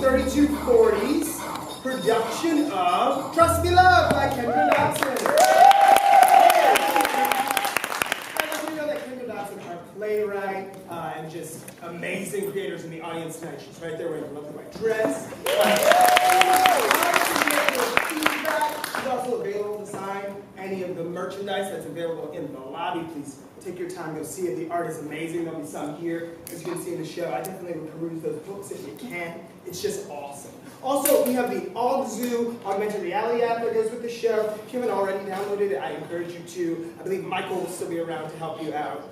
3240's production of Trust Me Love by Kendra and Dobson. We know that Kendra and Dobson are Playwright and just amazing creators in the audience tonight. She's right there wearing a lovely white dress. She's also available to sign any of the merchandise that's available in the lobby. Please take your time, go see it. The art is amazing. There'll be some here, as you can see in the show. I definitely would peruse those books if you can. It's just awesome. Also, we have the Augzoo augmented reality app that goes with the show. If you haven't already downloaded it, I encourage you to. I believe Michael will still be around to help you out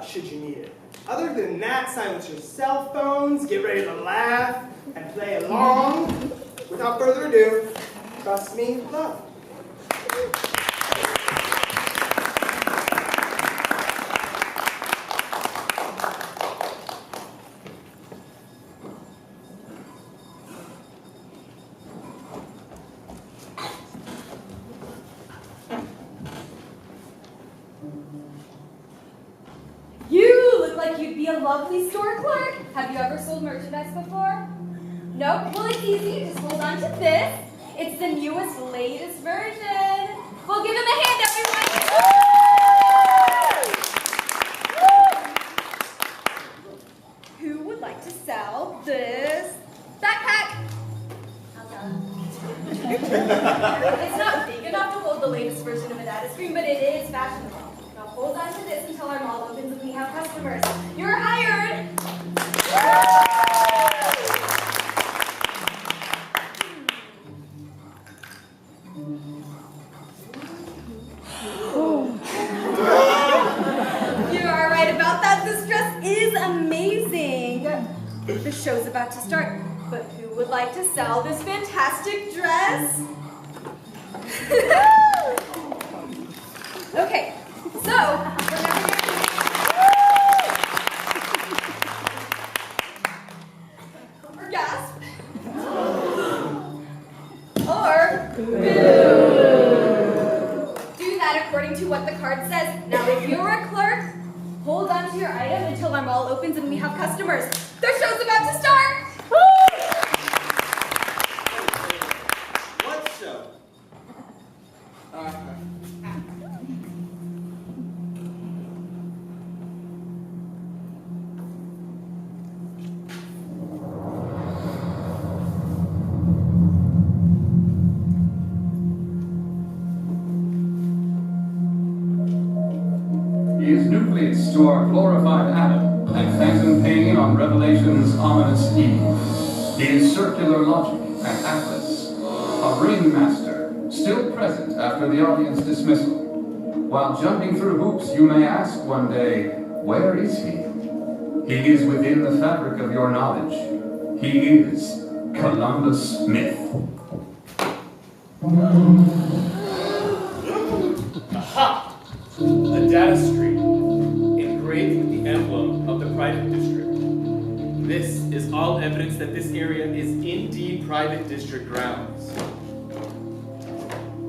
should you need it. Other than that, silence your cell phones, get ready to laugh, and play along. Without further ado, Trust Me Love. A lovely store clerk. Have you ever sold merchandise before? Nope. Well, it's easy. Just hold on to this. It's the newest, latest version. Well, give him a hand, everyone. Who would like to sell this backpack? It's not big enough to hold the latest version of a data screen, but it is fashionable. Now hold on to this until our mall opens and we have customers. You're hired! You are right about that. This dress is amazing. The show's about to start, but who would like to sell this fantastic dress? Okay. So, or gasp. Or boo. Do that according to what the card says. Now, if you're a clerk, hold on to your item until our mall opens and we have customers. The show's about to start. What show? He is nucleus to our glorified atom, and phantom pain on Revelation's ominous eve. He is circular logic and atlas, a ringmaster, still present after the audience dismissal. While jumping through hoops, you may ask one day, where is he? He is within the fabric of your knowledge. He is Columbus Smith. Aha! A data screen engraved with the emblem of the private district. This is all evidence that this area is indeed private district grounds.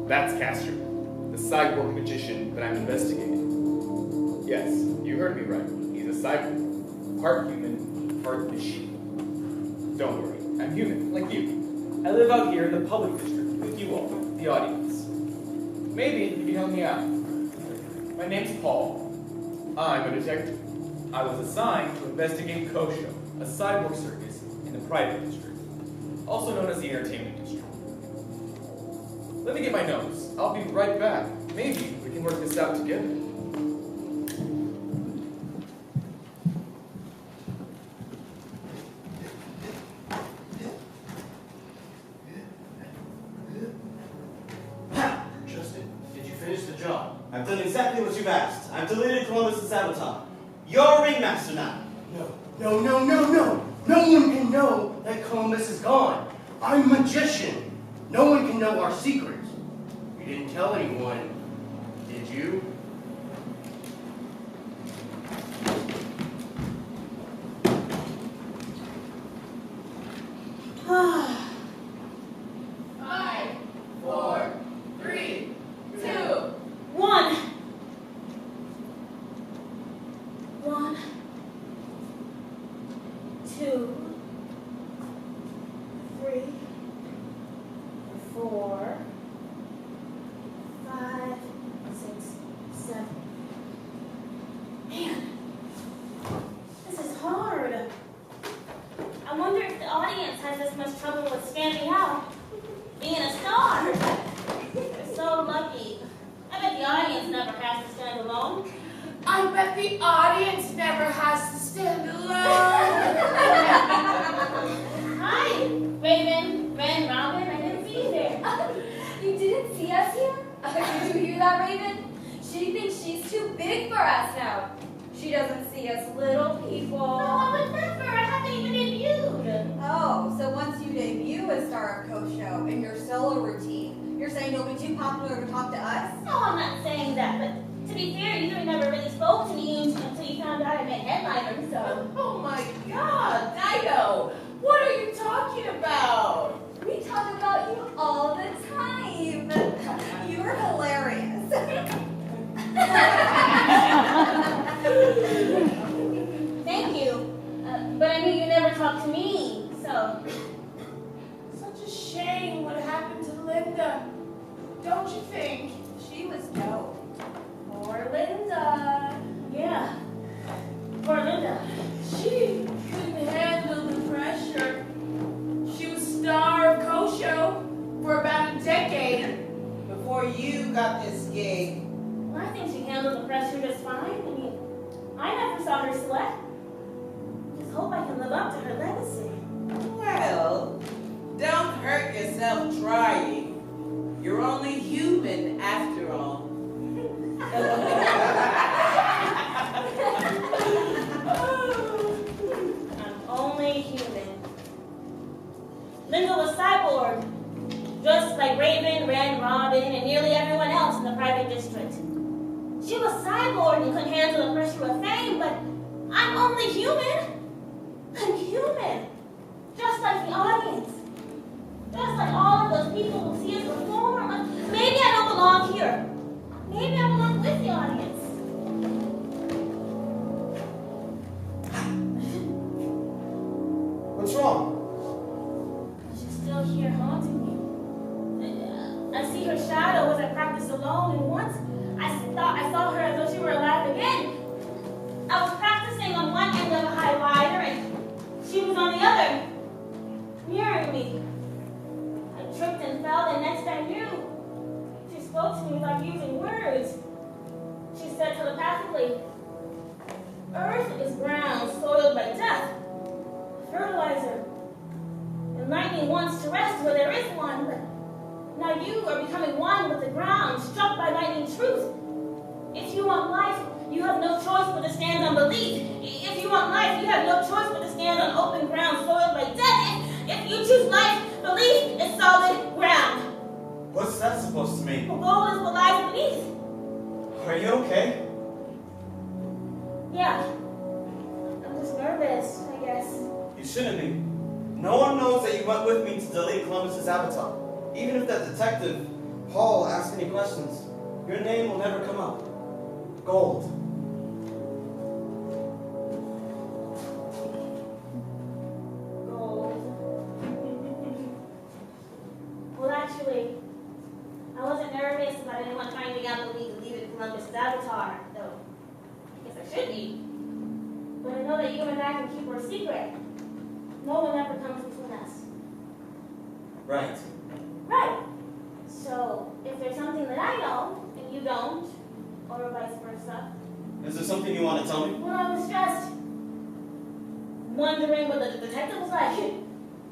That's Castor, the cyborg magician that I'm investigating. Yes, you heard me right. He's a cyborg. Part human, part machine. Don't worry, I'm human, like you. I live out here in the public district with you all, the audience. Maybe you can help me out. My name's Paul. I'm a detective. I was assigned to investigate Kosho, a cyborg circus in the private district, also known as the entertainment district. Let me get my notes. I'll be right back. Maybe we can work this out together. I've done exactly what you've asked. I've deleted Columbus' avatar. You're a ringmaster now. No. No one can know that Columbus is gone. I'm a magician. No one can know our secrets. You didn't tell anyone, did you? has this much trouble with standing out, being a star. You're so lucky. I bet the audience never has to stand alone. I bet the audience never has to stand alone. Hi, Raven, Wren, Robin. I didn't see you there. You didn't see us here? Did you hear that, Raven? She thinks she's too big for us now. She doesn't see us little people. No, I would never. I haven't even debuted. Oh, so once you debut as star of Co-Show in your solo routine, you're saying you'll be too popular to talk to us? No, I'm not saying that, but to be fair, you never really spoke to me until you found out I meant headliner, so. Oh my God, Dido! What are you talking about? We talk about you all the time. You're hilarious. Thank you. But I knew you never talked to me, so. Such a shame what happened to Linda. Don't you think? She was dope. Poor Linda. Yeah. Poor Linda. She couldn't handle the pressure. She was star of Co-Show for about a decade before you got this gig. Well, I think she handled the pressure just fine. I mean, I never saw her sweat. Just hope I can live up to her legacy. Well, don't hurt yourself trying. You're only human after all. I'm only human. Linda was cyborg, just like Raven, Wren, Robin, and nearly everyone else in the private district. She was cyborg and couldn't handle the pressure of fame, but I'm only human. I'm human. Just like the audience. Just like all of those people who see us perform. Maybe I don't belong here. Maybe I belong with the audience. What's wrong? She's still here haunting me. I see her shadow as I practice alone, and once I thought I saw her as though she were alive again. I was practicing on one end of a high wire, and she was on the other, mirroring me. I tripped and fell, and next I knew, she spoke to me without using words. She said telepathically, "Earth is ground soiled by death, fertilizer, and lightning wants to rest where there is one, but now you are becoming one with the ground, struck by lightning truth. If you want life, you have no choice but to stand on belief. If you want life, you have no choice but to stand on open ground soiled by death. If you choose life, belief is solid ground." What's that supposed to mean? The gold is what lies beneath. Are you okay? Yeah. I'm just nervous, I guess. You shouldn't be. No one knows that you went with me to delete Columbus's avatar. Even if that detective, Paul, asks any questions, your name will never come up. Gold. Gold. Well, actually, I wasn't nervous about anyone finding out that we deleted Columbus's avatar, though I guess I should be. But I know that you and I can keep our secret. No one ever comes between us. Right. Right. So, if there's something that I know, and you don't, or vice versa. Is there something you want to tell me? Well, I was just wondering what the detective was like.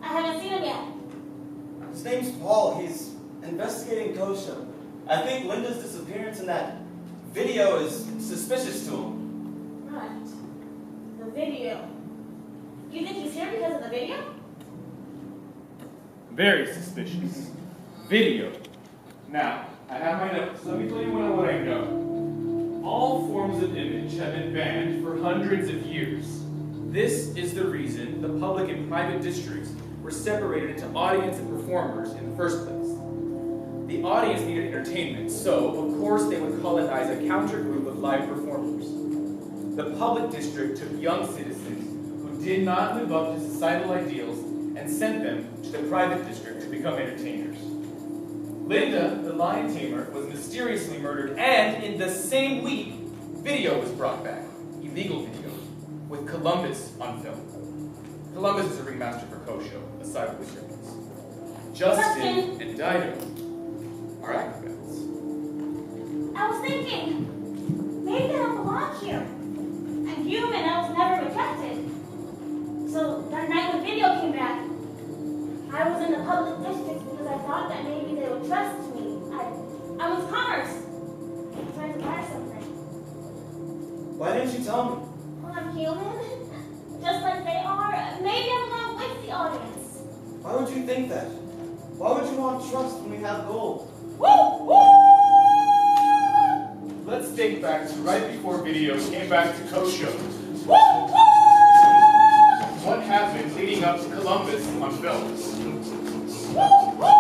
I haven't seen him yet. His name's Paul. He's investigating Kosha. I think Linda's disappearance in that video is suspicious to him. Right. The video. You think he's here because of the video? Very suspicious. Video. Now, I have my notes. Let me tell you what I know. All forms of image have been banned for hundreds of years. This is the reason the public and private districts were separated into audience and performers in the first place. The audience needed entertainment, so of course they would colonize a counter group of live performers. The public district took young citizens who did not live up to societal ideals and sent them to the private district to become entertainers. Linda, the lion tamer, was mysteriously murdered, and in the same week, video was brought back, illegal video, with Columbus on film. Columbus is a ringmaster for Kosho, aside with the servants. Justin and Dido are acrobats. I was thinking, maybe I don't belong here. I'm human, I was never rejected. So that night when video came back, I was in the public district because I thought that maybe they would trust me. I was commerce. I tried to buy something. Why didn't you tell me? Well, I'm human, just like they are. Maybe I belong with the audience. Why would you think that? Why would you want trust when we have gold? Woo! Woo! Let's think back to right before video came back to Kosho. Woo! Woo! What happened leading up to Columbus on films? Woo! Woo!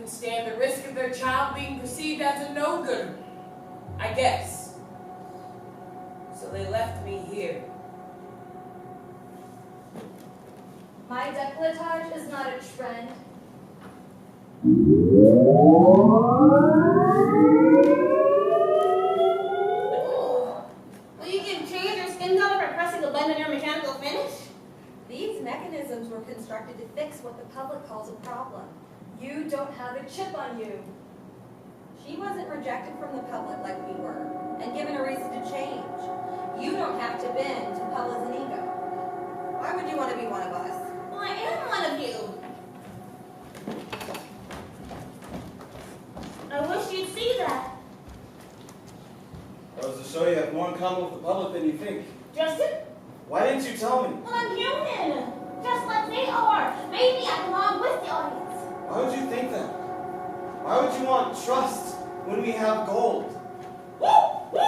Stand the risk of their child being perceived as a no-gooder, I guess. So they left me here. My décolletage is not a trend. Well, you can change your skin color by pressing a button on your mechanical finish? These mechanisms were constructed to fix what the public calls a problem. You don't have a chip on you. She wasn't rejected from the public like we were, and given a reason to change. You don't have to bend to public's ego. Why would you want to be one of us? Well, I am one of you. I wish you'd see that. That was to show you have more in common with the public than you think. Justin? Why didn't you tell me? Well, I'm human. Just like they are. Maybe I belong with the audience. Why would you think that? Why would you want trust when we have gold? Woo! Woo!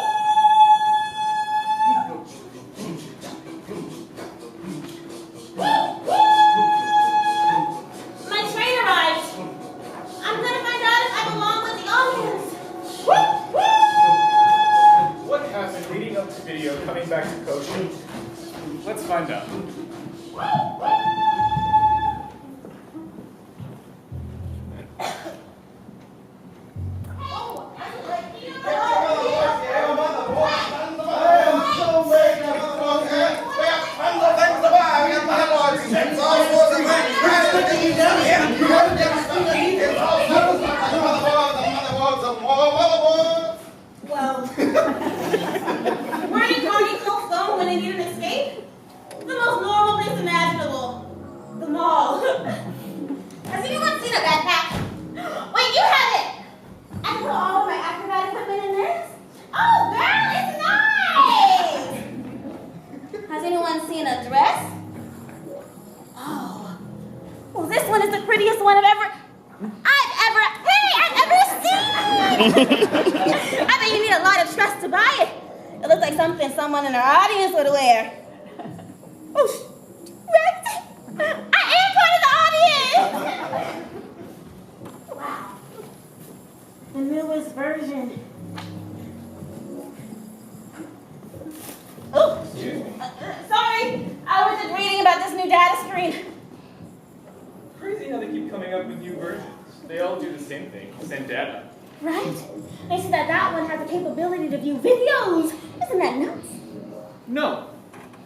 My train arrived. I'm gonna find out if I belong with the audience. coming back to kosher? Let's find out. Well, where did Carney folks go when they need an escape? The most normal place imaginable. The mall. Has anyone seen a backpack? Wait, you have it! I can put all of my acrobat equipment in this? Oh, girl, it's nice! Has anyone seen a dress? Oh. Well, this one is the prettiest one I've ever seen! I bet you need a lot of trust to buy it. It looks like something someone in our audience would wear. Oh, right? I am part of the audience! Wow. The newest version. Oh, sorry. I was just reading about this new data screen. Crazy how they keep coming up with new versions. They all do the same thing, send data. Right? They said that one has the capability to view videos. Isn't that nuts? No.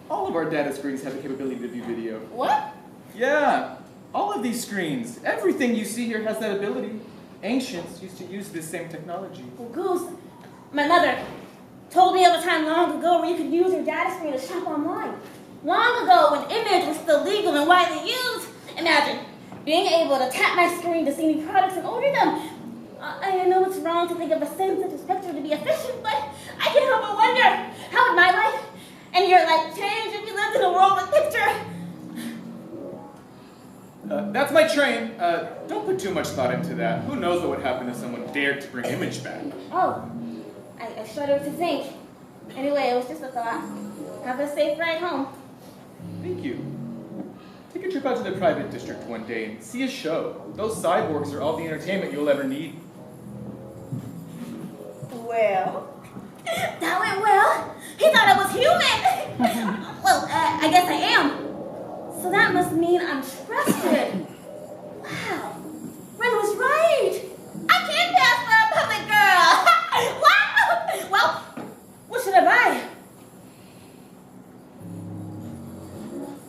All of our data screens have the capability to view video. What? Yeah. All of these screens. Everything you see here has that ability. Ancients used to use this same technology. Well, Goose, my mother told me of a time long ago where you could use your data screen to shop online. Long ago when image was still legal and widely used. Imagine being able to tap my screen to see any products and order them. I know it's wrong to think of a sensitive picture to be efficient, but I can't help but wonder, how would my life and your life change if you lived in a world with picture? That's my train. Don't put too much thought into that. Who knows what would happen if someone dared to bring image back? Oh, I shudder to think. Anyway, it was just a thought. Have a safe ride home. Thank you. Take a trip out to the private district one day and see a show. Those cyborgs are all the entertainment you'll ever need. Well, that went well. He thought I was human. Well, I guess I am. So that must mean I'm trusted. Wow, Wren was right. I can pass for a public girl. Wow. Well, what should I buy?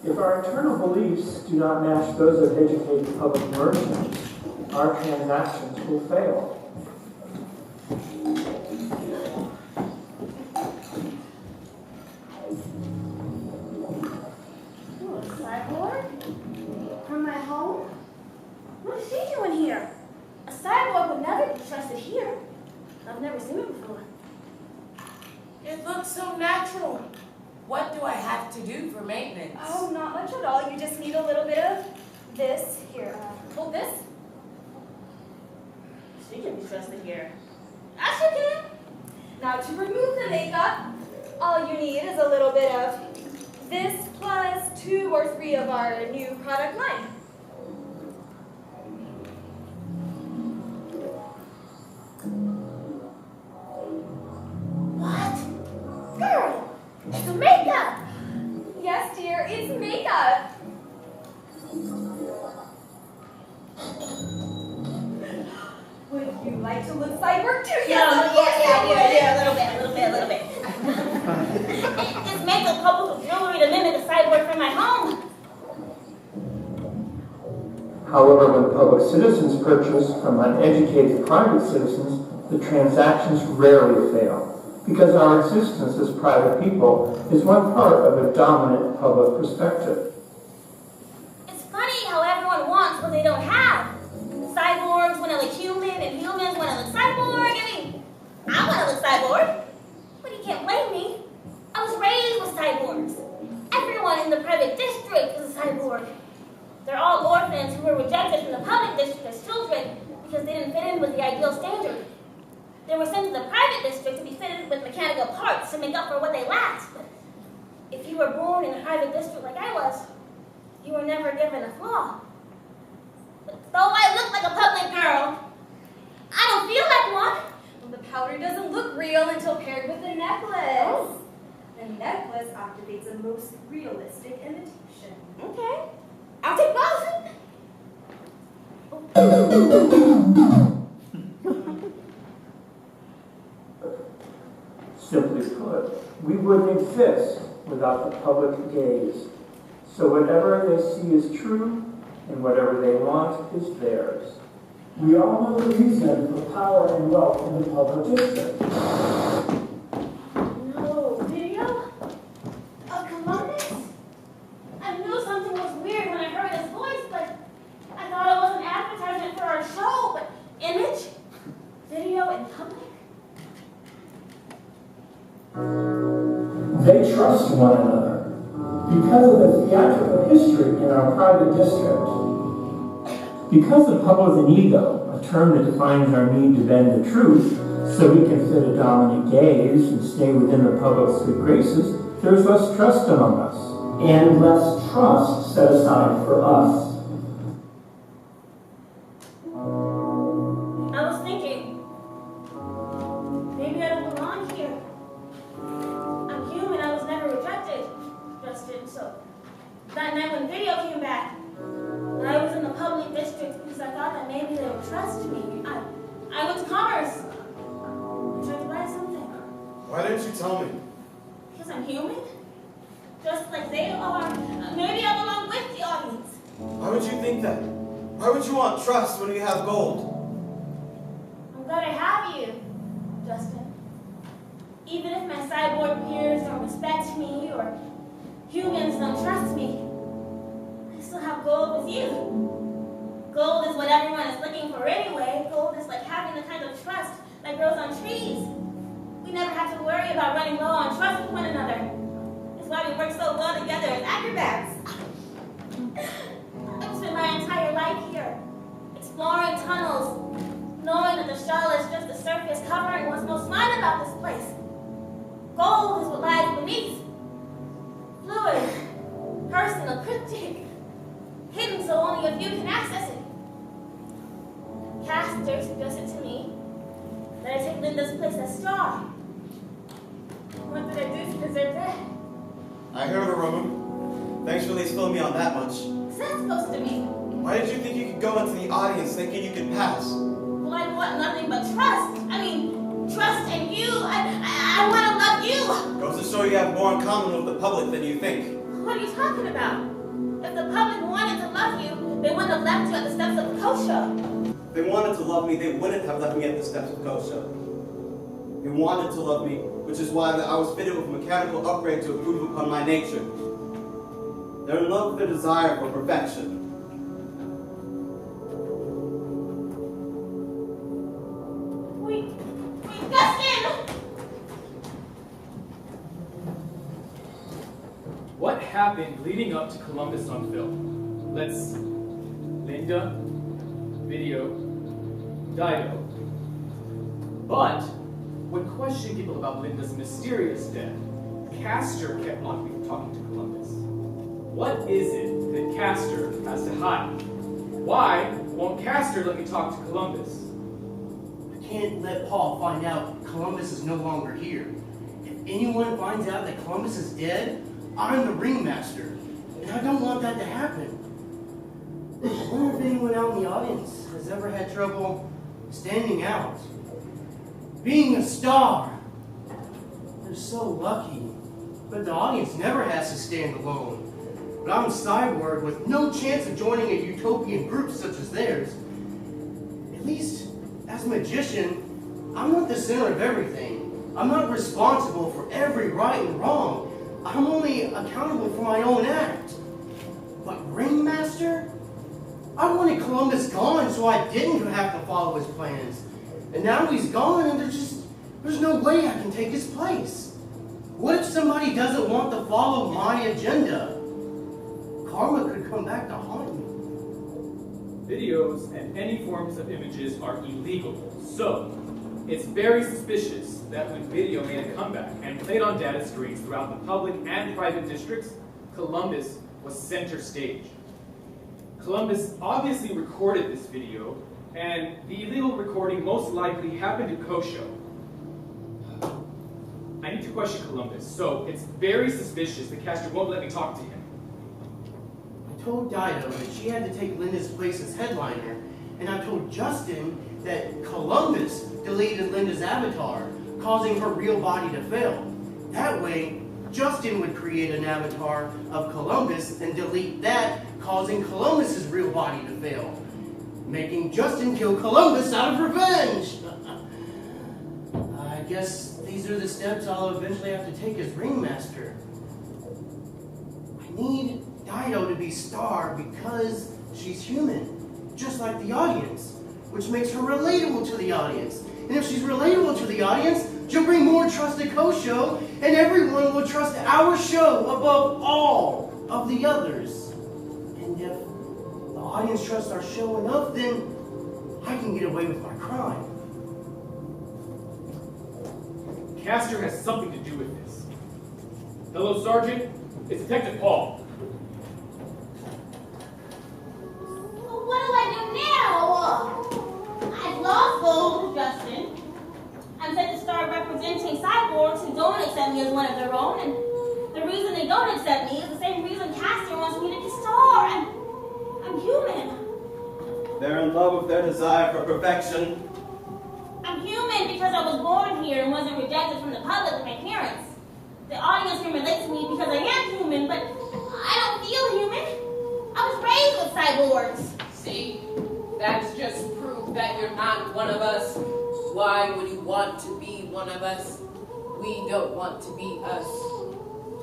If our internal beliefs do not match those of educated public merchants, our transactions will fail. Ooh, a cyborg? From my home? What is she doing here? A cyborg would never be trusted here. I've never seen her before. It looks so natural. What do I have to do for maintenance? Oh, not much at all. You just need a little bit of this. Here, hold this. She can be trusted here. Yes, you can. Now, to remove the makeup, all you need is a little bit of this plus 2 or 3 of our new product line. What? Girl! It's makeup! Yes, dear, it's makeup. Would you like to look cyborg too? Yeah, a little bit. It's makeup coupled with jewelry to mimic a cyborg from my home. However, when public citizens purchase from uneducated private citizens, the transactions rarely fail, because our existence as private people is one part of a dominant public perspective. It's funny how everyone wants what they don't have. Cyborgs want to look human, and humans want to look cyborg. I mean, I want to look cyborg, but you can't blame me. I was raised with cyborgs. Everyone in the private district is a cyborg. They're all orphans who were rejected from the public district as children because they didn't fit in with the ideal standard. They were sent to the private district to be fitted with mechanical parts to make up for what they lacked. But if you were born in a private district like I was, you were never given a flaw. But though I look like a public girl, I don't feel like one. Well, the powder doesn't look real until paired with the necklace. Oh. The necklace activates a most realistic imitation. Okay. I'll take both. Simply put, we wouldn't exist without the public gaze. So whatever they see is true, and whatever they want is theirs. We all know the reason for power and wealth in the public district. No video of Columbus? I knew something was weird when I heard his voice, but I thought it was an advertisement for our show. But image? Video in public? They trust one another because of the theatrical history in our private district. Because the public is an ego, a term that defines our need to bend the truth so we can fit a dominant gaze and stay within the public's good graces, there's less trust among us, and less trust set aside for us. I was thinking, maybe I don't belong here. I'm human, I was never rejected, Justin, so that night when video came back, I was in the public district because I thought that maybe they would trust me. I went to Commerce. I tried to buy something. Why didn't you tell me? Because I'm human? Just like they are. Maybe I belong with the audience. Why would you think that? Why would you want trust when you have gold? I'm glad I have you, Justin. Even if my cyborg peers don't respect me or humans don't trust me, I still have gold with you. Gold is what everyone is looking for anyway. Gold is like having the kind of trust that grows on trees. We never have to worry about running low on trust with one another. It's why we work so well together as acrobats. I've spent my entire life here, exploring tunnels, knowing that the shell is just the surface covering what's most fun about this place. Gold is what lies beneath. Fluid, personal, cryptic, hidden so only a few can access it. Castor suggested to me that I take Linda's place as star. What did I do to deserve that? I heard a rumor. Thanks for at least filling me on that much. What's that supposed to mean? Why did you think you could go into the audience thinking you could pass? Well, I want nothing but trust. I mean, trust in you. I want to love you. Goes to show you have more in common with the public than you think. What are you talking about? If the public wanted to love you, they wouldn't have left you at the steps of the Kosha. If they wanted to love me, they wouldn't have left me at the steps of Kosha. They wanted to love me, which is why I was fitted with a mechanical upgrade to improve upon my nature. They're in love with their desire for perfection. Wait, Justin! What happened leading up to Columbus on film? Let's see. Linda, video, Dido. But when questioning people about Linda's mysterious death, Castor kept on talking to Columbus. What is it that Castor has to hide? Why won't Castor let me talk to Columbus? I can't let Paul find out Columbus is no longer here. If anyone finds out that Columbus is dead, I'm the ringmaster, and I don't want that to happen. I wonder if anyone out in the audience has ever had trouble standing out. Being a star. They're so lucky, but the audience never has to stand alone. But I'm a cyborg with no chance of joining a utopian group such as theirs. At least, as a magician, I'm not the center of everything. I'm not responsible for every right and wrong. I'm only accountable for my own act. But ringmaster? I wanted Columbus gone so I didn't have to follow his plans. And now he's gone and there's no way I can take his place. What if somebody doesn't want to follow my agenda? Karma could come back to haunt me. Videos and any forms of images are illegal, so it's very suspicious that when video made a comeback and played on data screens throughout the public and private districts, Columbus was center stage. Columbus obviously recorded this video, and the illegal recording most likely happened to Kosho. I need to question Columbus, so it's very suspicious that Castor won't let me talk to him. I told Dido that she had to take Linda's place as headliner, and I told Justin that Columbus deleted Linda's avatar, causing her real body to fail. That way, Justin would create an avatar of Columbus and delete that, causing Columbus's real body to fail, making Justin kill Columbus out of revenge. I guess these are the steps I'll eventually have to take as ringmaster. I need Dido to be star because she's human, just like the audience, which makes her relatable to the audience. And if she's relatable to the audience, she'll bring more trust to Kosho, and everyone will trust our show above all of the others. And if the audience trusts our show enough, then I can get away with my crime. Castor has something to do with this. Hello, Sergeant. It's Detective Paul. What do I do now? I've lost gold, Justin. I'm set to start representing cyborgs who don't accept me as one of their own, and the reason they don't accept me is the same reason Castor wants me to be star. I'm human. They're in love with their desire for perfection. I'm human because I was born here and wasn't rejected from the public like my parents. The audience can relate to me because I am human, but I don't feel human. I was raised with cyborgs. See? That's just proof that you're not one of us. Why would you want to be one of us? We don't want to be us.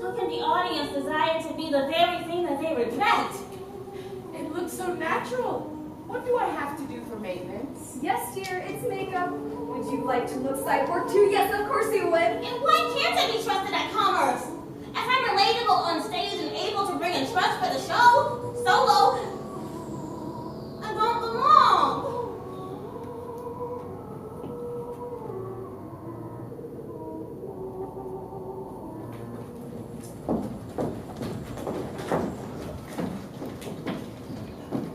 How can the audience desire to be the very thing that they reject? It looks so natural. What do I have to do for maintenance? Yes, dear, it's makeup. Would you like to look cyborg too? Yes, of course you would. And why can't I be trusted at commerce? If I'm relatable on stage and able to bring in trust for the show, solo, I don't belong.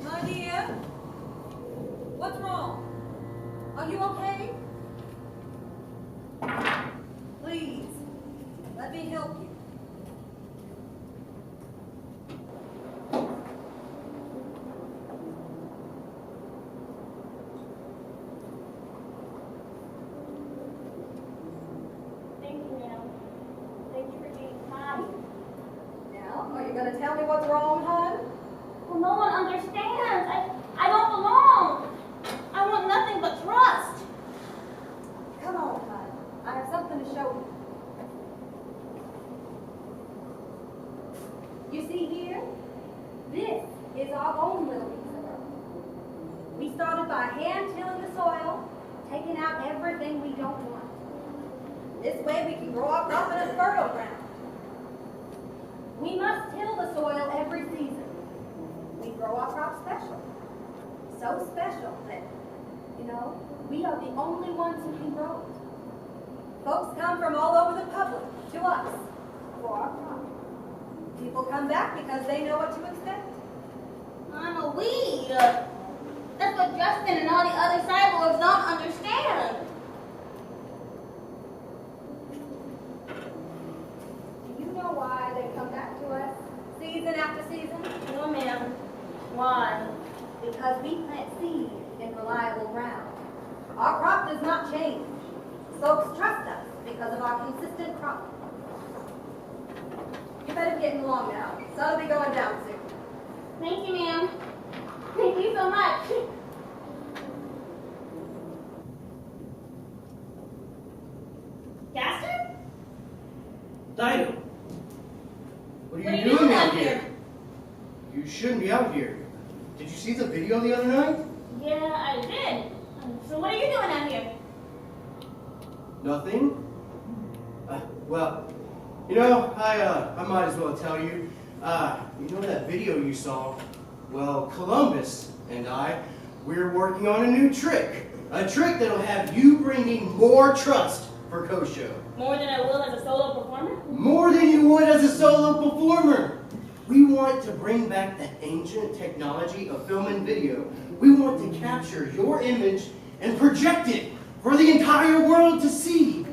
My dear, what's wrong? Are you okay? Please, let me help you. Thank you, ma'am. Thank you for being kind. Now, are you going to tell me what's wrong, hon? Well, no one understands. I don't belong. I want nothing but trust. Come on, hon. I have something to show you. You see here? This is our own little piece of earth. We started by hand-tilling the soil, taking out everything we don't want. This way we can grow our crop in a fertile ground. We must till the soil every season. We grow our crop special. So special that, we are the only ones who can grow it. Folks come from all over the public to us for our crop. People come back because they know what to expect. I'm a weed. That's what Justin and all the other cyborgs don't understand. Do you know why they come back to us season after season? No, ma'am. Why? Because we plant seed in reliable ground. Our crop does not change. Folks trust us because of our consistent crop. You better be getting along now. Sun'll be going down soon. Thank you, ma'am. Thank you so much. Castor? Dido, what are What you are you doing doing out out here? You shouldn't be out here. Did you see the video the other night? Yeah, I did. So what are you doing out here? Nothing. Well, I might as well tell you. That video you saw? Well, Columbus and we're working on a new trick. A trick that'll have you bringing more trust for Kosho. More than I will as a solo performer? More than you would as a solo performer. We want to bring back that ancient technology of film and video. We want to capture your image and project it for the entire world to see.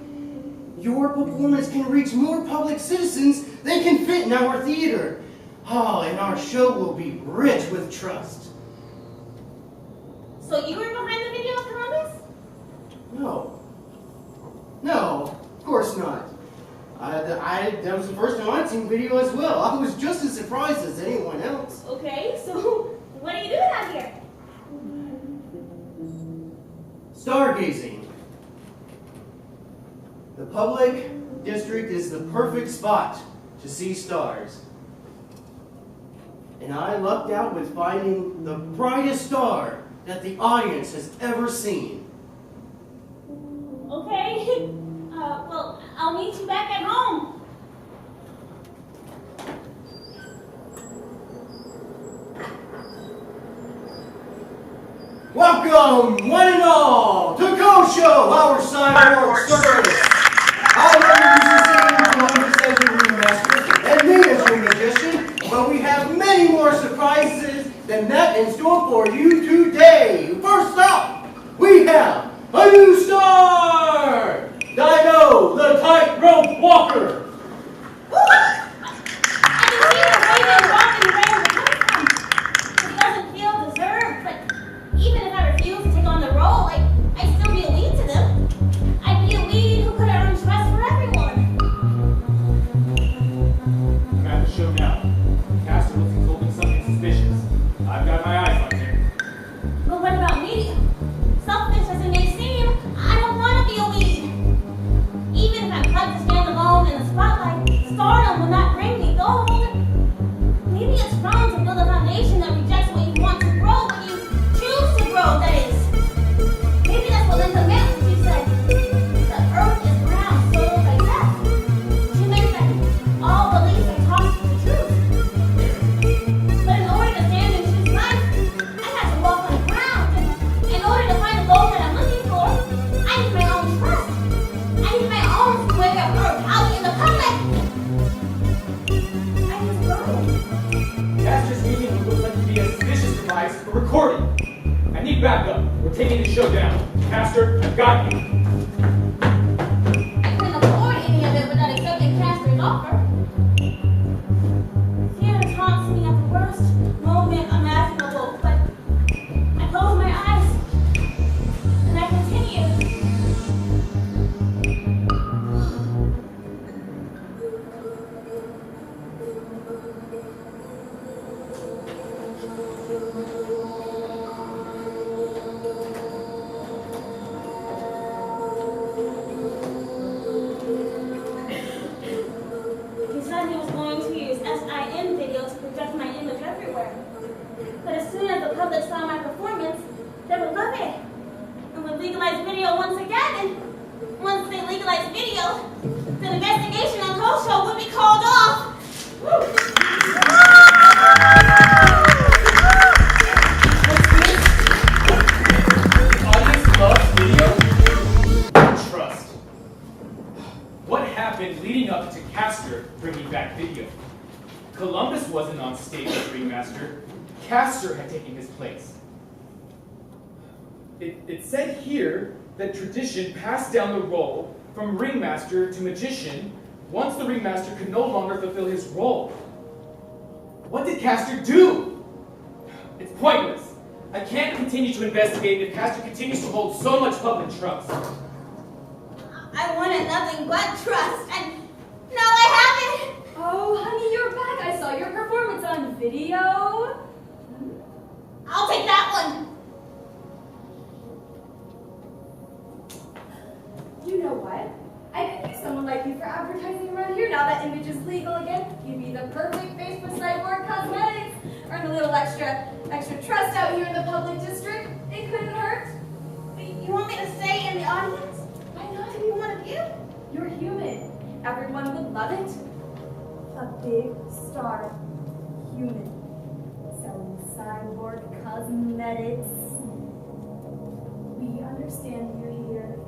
your performance can reach more public citizens than can fit in our theater. Oh, and our show will be rich with trust. So you were behind the video of Columbus? No, of course not. That was the first time I'd seen video as well. I was just as surprised as anyone else. Okay, so what are you doing out here? Stargazing. The public district is the perfect spot to see stars. And I lucked out with finding the brightest star that the audience has ever seen. Okay, well, I'll meet you back at home. Welcome, one and all, to Go Show, our cyborg circus. I know you're used to seeing Columbus as your ringmaster and me as your magician, but we have many more surprises than that in store for you today. First up, we have a new star, Dido, the tightrope walker. I can see the raven walking around the platform. He doesn't feel deserved, but even if I refuse to take on the role, I'd still be a lead to them. I'd be a lead who could earn trust for everyone. I'm at the show now. Castor looks like he's holding something suspicious. I've got my eyes on him. But what about me? Selfish as it may seem, I don't want to be a lead. Even if I'm cut to stand alone in the spotlight, stardom will not bring me gold. Maybe it's wrong to build a foundation that rejects what you want to grow when you choose to grow, that is. Maybe that's what Linda meant when she said, the earth is round, soil by death. She meant that all beliefs are tossed to the truth. But in order to stand and choose life, I have to walk on the ground. And in order to find the goal that I'm looking for, I need my own trust. I need my own way of work out in the public. I was wrong. Castor's using what looks like to be a suspicious device for recording. I need backup. We're taking the show down. Castor, I've got you. I couldn't afford any of it without accepting Castor's offer. Fear taunts me at the worst moment imaginable, but I close my eyes and I continue. He said he was going to use SIM video to project my image everywhere. But as soon as the public saw my performance, they would love it. And would legalize video once again. And once they legalize video, the investigation on Cold Show would be called off. The audience loves video. Trust. What happened leading up to Castor bringing back video? Columbus wasn't on stage as ringmaster. Castor had taken his place. It said here that tradition passed down the role from ringmaster to magician once the ringmaster could no longer fulfill his role. What did Castor do? It's pointless. I can't continue to investigate if Castor continues to hold so much public trust. I wanted nothing but trust, and now I have it. Oh, honey, you're back. I saw your performance on video. I'll take that one. You know what? I could use someone like you for advertising around here now that image is legal again. You'd be the perfect face for cyborg cosmetics. Earn a little extra trust out here in the public district. It couldn't hurt. You want me to stay in the audience? Why not to be one of you? You're human. Everyone would love it. A big star human selling cyborg cosmetics. We understand you're here.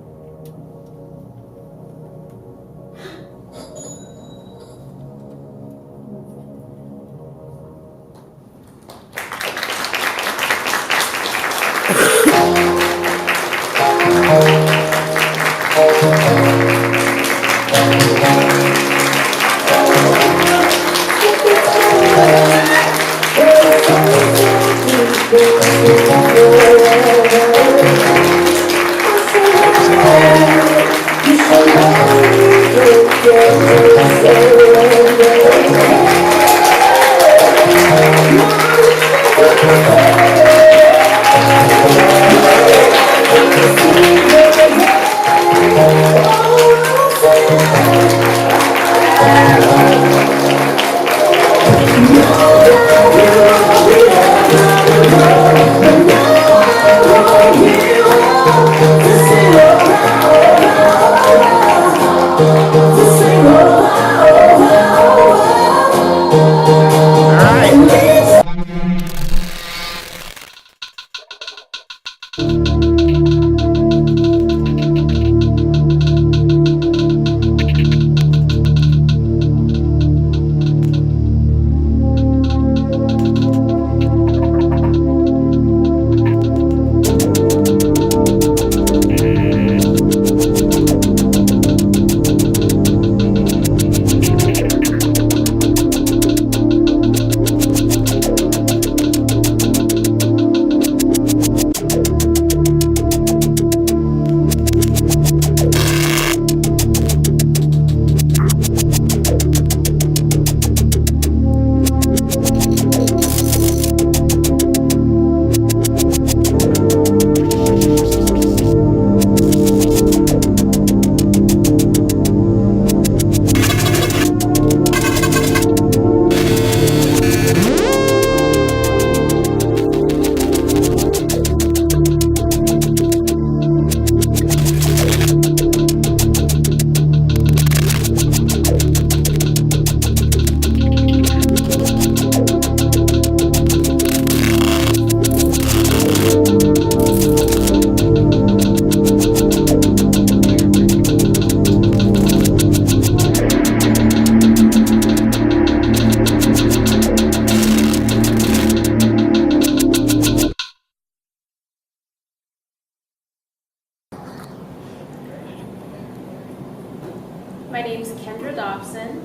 My name is Kendra Dobson.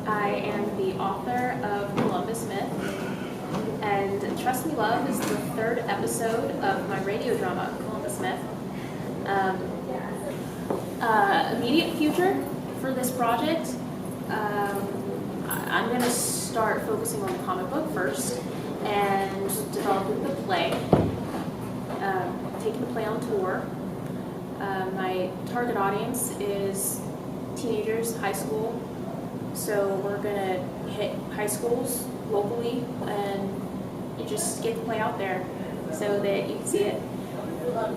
I am the author of Columbus Myth, and Trust Me Love is the third episode of my radio drama, Columbus Myth. Immediate future for this project, I'm going to start focusing on the comic book first and developing the play, taking the play on tour. My target audience is teenagers, high school, so we're gonna hit high schools locally and just get the play out there so that you can see it.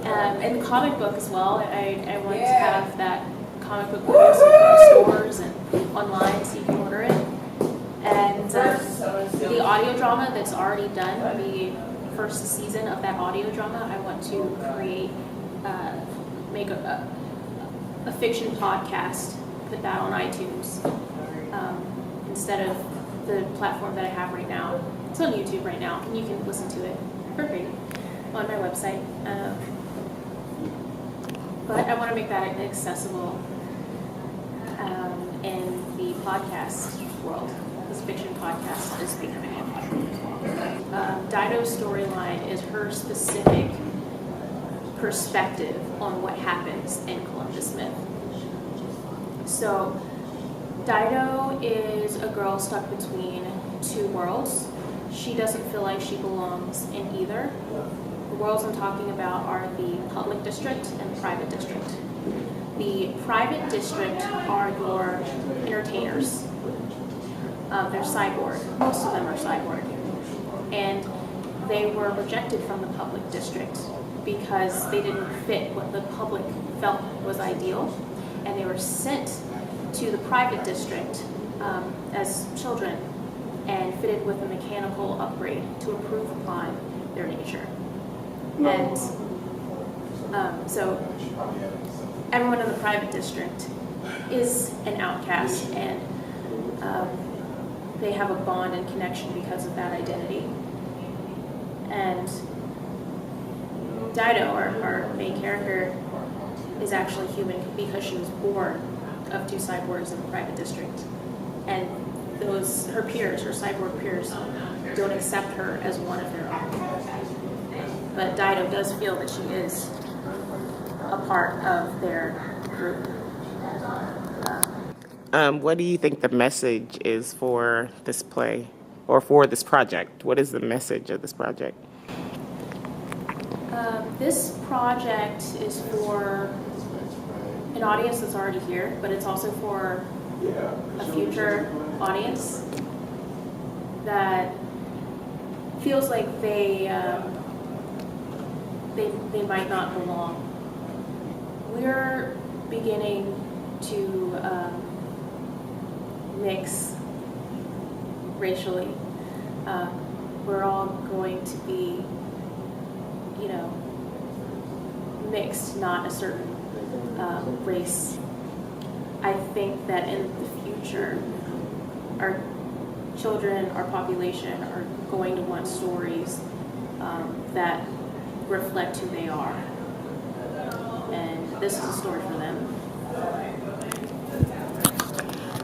And the comic book as well, I want to have that comic book posted in stores and online so you can order it. And the audio drama that's already done, the first season of that audio drama, I want to create, make a fiction podcast, put that on iTunes instead of the platform that I have right now. It's on YouTube right now, and you can listen to it for free on my website. But I want to make that accessible in the podcast world. This fiction podcast is becoming it. Dido's storyline is her specific perspective on what happens in Columbus Myth. So, Dido is a girl stuck between two worlds. She doesn't feel like she belongs in either. The worlds I'm talking about are the public district and the private district. The private district are your entertainers. They're cyborg. Most of them are cyborg. And they were rejected from the public district because they didn't fit what the public felt was ideal. And they were sent to the private district as children and fitted with a mechanical upgrade to improve upon their nature. And so everyone in the private district is an outcast, and they have a bond and connection because of that identity. And Dido, our main character, is actually human because she was born of two cyborgs in the private district. And her peers, her cyborg peers, don't accept her as one of their own. but Dido does feel that she is a part of their group. What do you think the message is for this play or for this project? What is the message of this project? This project is for an audience that's already here, but it's also for a future audience that feels like they might not belong. We're beginning to mix racially. We're all going to be, mixed, not a certain race. I think that in the future, our children, our population are going to want stories that reflect who they are. And this is a story for them.